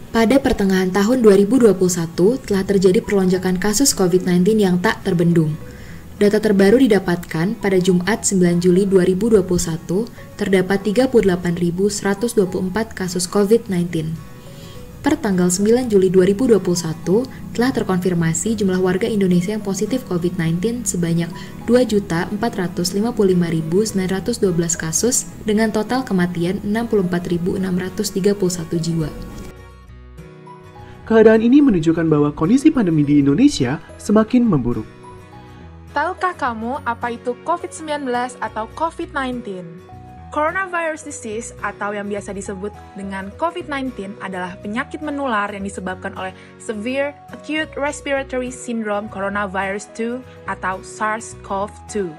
Pada pertengahan tahun 2021 telah terjadi perlonjakan kasus COVID-19 yang tak terbendung. Data terbaru didapatkan pada Jumat 9 Juli 2021 terdapat 38.124 kasus COVID-19. Per tanggal 9 Juli 2021 telah terkonfirmasi jumlah warga Indonesia yang positif COVID-19 sebanyak 2.455.912 kasus dengan total kematian 64.631 jiwa. Keadaan ini menunjukkan bahwa kondisi pandemi di Indonesia semakin memburuk. Tahukah kamu apa itu COVID-19 atau COVID-19? Coronavirus disease atau yang biasa disebut dengan COVID-19 adalah penyakit menular yang disebabkan oleh Severe Acute Respiratory Syndrome Coronavirus 2 atau SARS-CoV-2.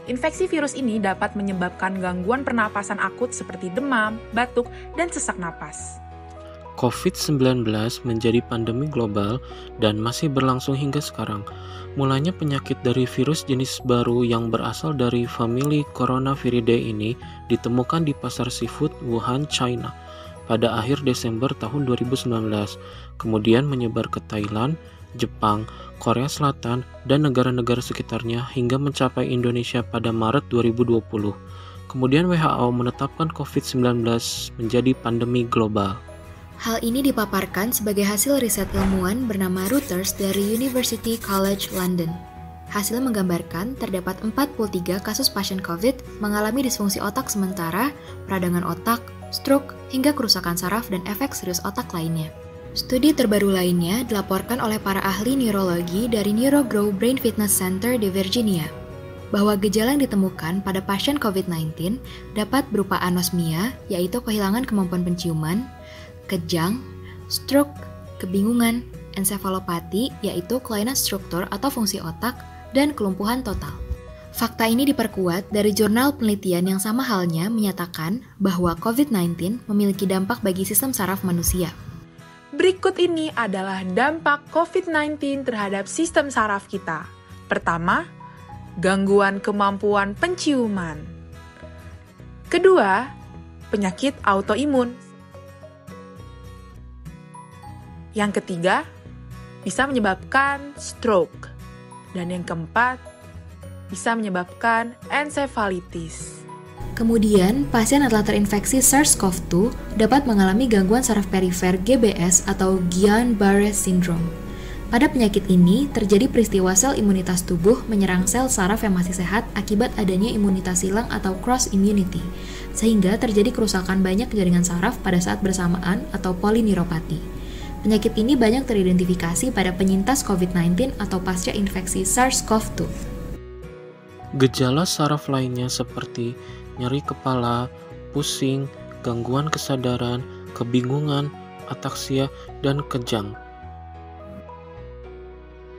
Infeksi virus ini dapat menyebabkan gangguan pernapasan akut seperti demam, batuk, dan sesak napas. COVID-19 menjadi pandemi global dan masih berlangsung hingga sekarang. Mulanya penyakit dari virus jenis baru yang berasal dari famili Coronaviridae ini ditemukan di pasar seafood Wuhan, China pada akhir Desember tahun 2019, kemudian menyebar ke Thailand, Jepang, Korea Selatan, dan negara-negara sekitarnya hingga mencapai Indonesia pada Maret 2020. Kemudian WHO menetapkan COVID-19 menjadi pandemi global. Hal ini dipaparkan sebagai hasil riset ilmuwan bernama Reuters dari University College London. Hasil menggambarkan terdapat 43 kasus pasien COVID mengalami disfungsi otak sementara, peradangan otak, stroke, hingga kerusakan saraf dan efek serius otak lainnya. Studi terbaru lainnya dilaporkan oleh para ahli neurologi dari NeuroGrow Brain Fitness Center di Virginia, bahwa gejala yang ditemukan pada pasien COVID-19 dapat berupa anosmia, yaitu kehilangan kemampuan penciuman, kejang, stroke, kebingungan, ensefalopati, yaitu kelainan struktur atau fungsi otak, dan kelumpuhan total. Fakta ini diperkuat dari jurnal penelitian yang sama halnya menyatakan bahwa COVID-19 memiliki dampak bagi sistem saraf manusia. Berikut ini adalah dampak COVID-19 terhadap sistem saraf kita. Pertama, gangguan kemampuan penciuman. Kedua, penyakit autoimun. Yang ketiga, bisa menyebabkan stroke. Dan yang keempat, bisa menyebabkan ensefalitis. Kemudian, pasien yang telah terinfeksi SARS-CoV-2 dapat mengalami gangguan saraf perifer GBS atau Guillain-Barré Syndrome. Pada penyakit ini, terjadi peristiwa sel imunitas tubuh menyerang sel saraf yang masih sehat akibat adanya imunitas silang atau cross immunity, sehingga terjadi kerusakan banyak jaringan saraf pada saat bersamaan atau polineuropati. Penyakit ini banyak teridentifikasi pada penyintas COVID-19 atau pasca infeksi SARS-CoV-2. Gejala saraf lainnya seperti nyeri kepala, pusing, gangguan kesadaran, kebingungan, ataksia, dan kejang.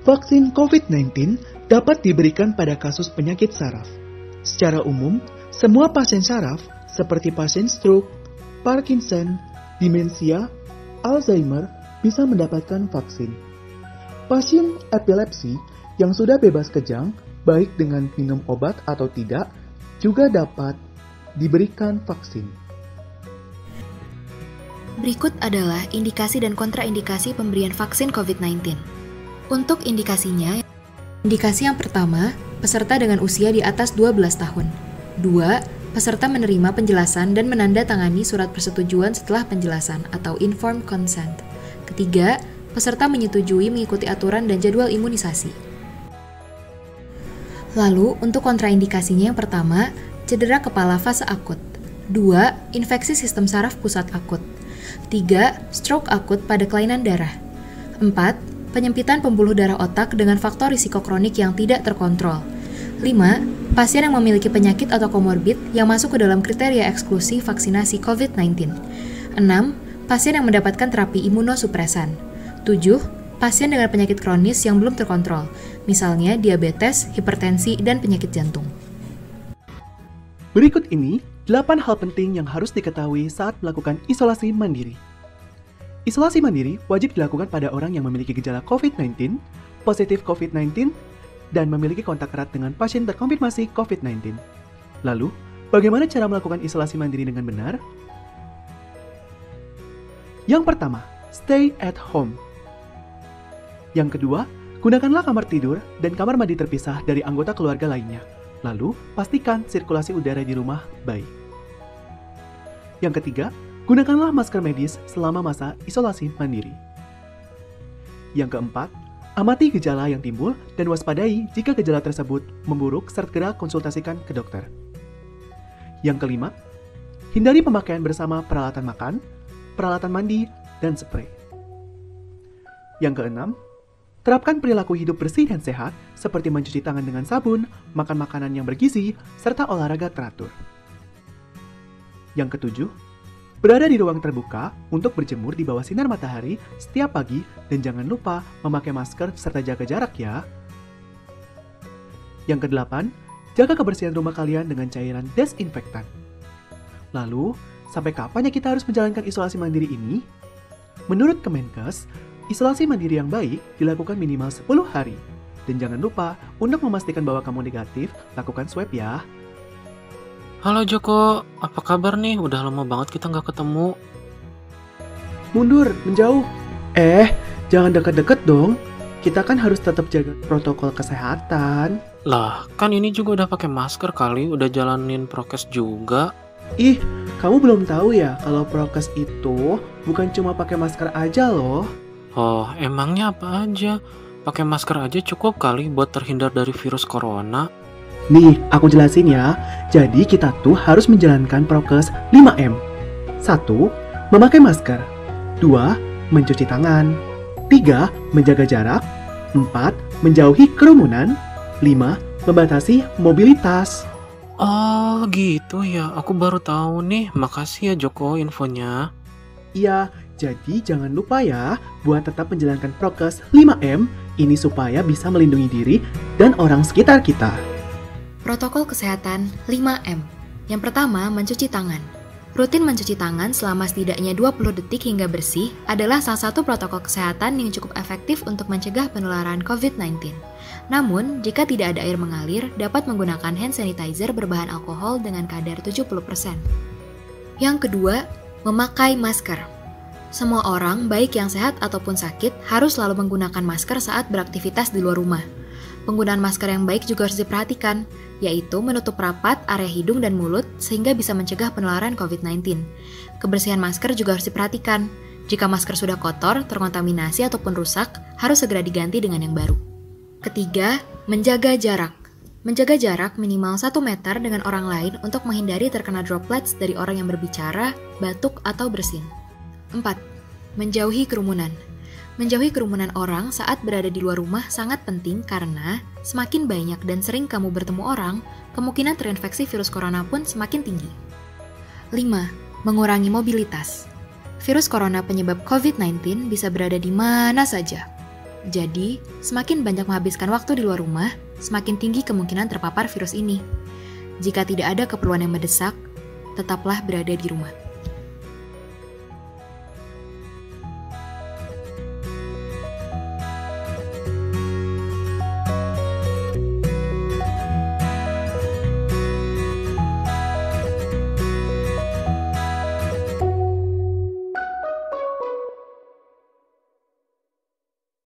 Vaksin COVID-19 dapat diberikan pada kasus penyakit saraf. Secara umum, semua pasien saraf seperti pasien stroke, Parkinson, demensia, Alzheimer bisa mendapatkan vaksin. Pasien epilepsi yang sudah bebas kejang, baik dengan minum obat atau tidak, juga dapat diberikan vaksin. Berikut adalah indikasi dan kontraindikasi pemberian vaksin COVID-19. Untuk indikasinya, indikasi yang pertama, peserta dengan usia di atas 12 tahun. 2. Peserta menerima penjelasan dan menandatangani surat persetujuan setelah penjelasan atau informed consent. Ketiga, peserta menyetujui mengikuti aturan dan jadwal imunisasi. Lalu, untuk kontraindikasinya yang pertama, cedera kepala fase akut. 2. Infeksi sistem saraf pusat akut. 3. Stroke akut pada kelainan darah. 4. Penyempitan pembuluh darah otak dengan faktor risiko kronik yang tidak terkontrol. 5. Pasien yang memiliki penyakit atau komorbid yang masuk ke dalam kriteria eksklusi vaksinasi COVID-19. 6. Pasien yang mendapatkan terapi imunosupresan. 7. Pasien dengan penyakit kronis yang belum terkontrol, misalnya diabetes, hipertensi, dan penyakit jantung. Berikut ini 8 hal penting yang harus diketahui saat melakukan isolasi mandiri. Isolasi mandiri wajib dilakukan pada orang yang memiliki gejala COVID-19, positif COVID-19, dan memiliki kontak erat dengan pasien terkonfirmasi COVID-19. Lalu, bagaimana cara melakukan isolasi mandiri dengan benar? Yang pertama, stay at home. Yang kedua, gunakanlah kamar tidur dan kamar mandi terpisah dari anggota keluarga lainnya. Lalu, pastikan sirkulasi udara di rumah baik. Yang ketiga, gunakanlah masker medis selama masa isolasi mandiri. Yang keempat, amati gejala yang timbul dan waspadai jika gejala tersebut memburuk serta segera konsultasikan ke dokter. Yang kelima, hindari pemakaian bersama peralatan makan, peralatan mandi, dan spray. Yang keenam, terapkan perilaku hidup bersih dan sehat seperti mencuci tangan dengan sabun, makan makanan yang bergizi, serta olahraga teratur. Yang ketujuh, berada di ruang terbuka untuk berjemur di bawah sinar matahari setiap pagi dan jangan lupa memakai masker serta jaga jarak ya. Yang kedelapan, jaga kebersihan rumah kalian dengan cairan desinfektan. Lalu, sampai kapan ya kita harus menjalankan isolasi mandiri ini? Menurut Kemenkes, isolasi mandiri yang baik dilakukan minimal 10 hari. Dan jangan lupa, untuk memastikan bahwa kamu negatif, lakukan swab ya. Halo Joko, apa kabar nih? Udah lama banget kita nggak ketemu. Mundur, menjauh. Jangan deket-deket dong. Kita kan harus tetap jaga protokol kesehatan. Lah, kan ini juga udah pakai masker kali, udah jalanin prokes juga. Ih, kamu belum tahu ya kalau prokes itu bukan cuma pakai masker aja loh. Oh, emangnya apa aja? Pakai masker aja cukup kali buat terhindar dari virus corona. Nih, aku jelasin ya. Jadi kita tuh harus menjalankan prokes 5M. 1. Memakai masker. 2. Mencuci tangan. 3. Menjaga jarak. 4. Menjauhi kerumunan. 5. Membatasi mobilitas. Oh, gitu ya. Aku baru tahu nih. Makasih ya Joko infonya. Iya, jadi jangan lupa ya buat tetap menjalankan prokes 5M ini supaya bisa melindungi diri dan orang sekitar kita. Protokol kesehatan 5M. Yang pertama, mencuci tangan. Rutin mencuci tangan selama setidaknya 20 detik hingga bersih adalah salah satu protokol kesehatan yang cukup efektif untuk mencegah penularan COVID-19. Namun, jika tidak ada air mengalir, dapat menggunakan hand sanitizer berbahan alkohol dengan kadar 70%. Yang kedua, memakai masker. Semua orang, baik yang sehat ataupun sakit, harus selalu menggunakan masker saat beraktivitas di luar rumah. Penggunaan masker yang baik juga harus diperhatikan, yaitu menutup rapat area hidung dan mulut sehingga bisa mencegah penularan COVID-19. Kebersihan masker juga harus diperhatikan. Jika masker sudah kotor, terkontaminasi ataupun rusak, harus segera diganti dengan yang baru. Ketiga, menjaga jarak. Menjaga jarak minimal 1 meter dengan orang lain untuk menghindari terkena droplets dari orang yang berbicara, batuk, atau bersin. 4. Menjauhi kerumunan. Menjauhi kerumunan orang saat berada di luar rumah sangat penting karena semakin banyak dan sering kamu bertemu orang, kemungkinan terinfeksi virus corona pun semakin tinggi. 5. Mengurangi mobilitas. Virus corona penyebab COVID-19 bisa berada di mana saja. Jadi, semakin banyak menghabiskan waktu di luar rumah, semakin tinggi kemungkinan terpapar virus ini. Jika tidak ada keperluan yang mendesak, tetaplah berada di rumah.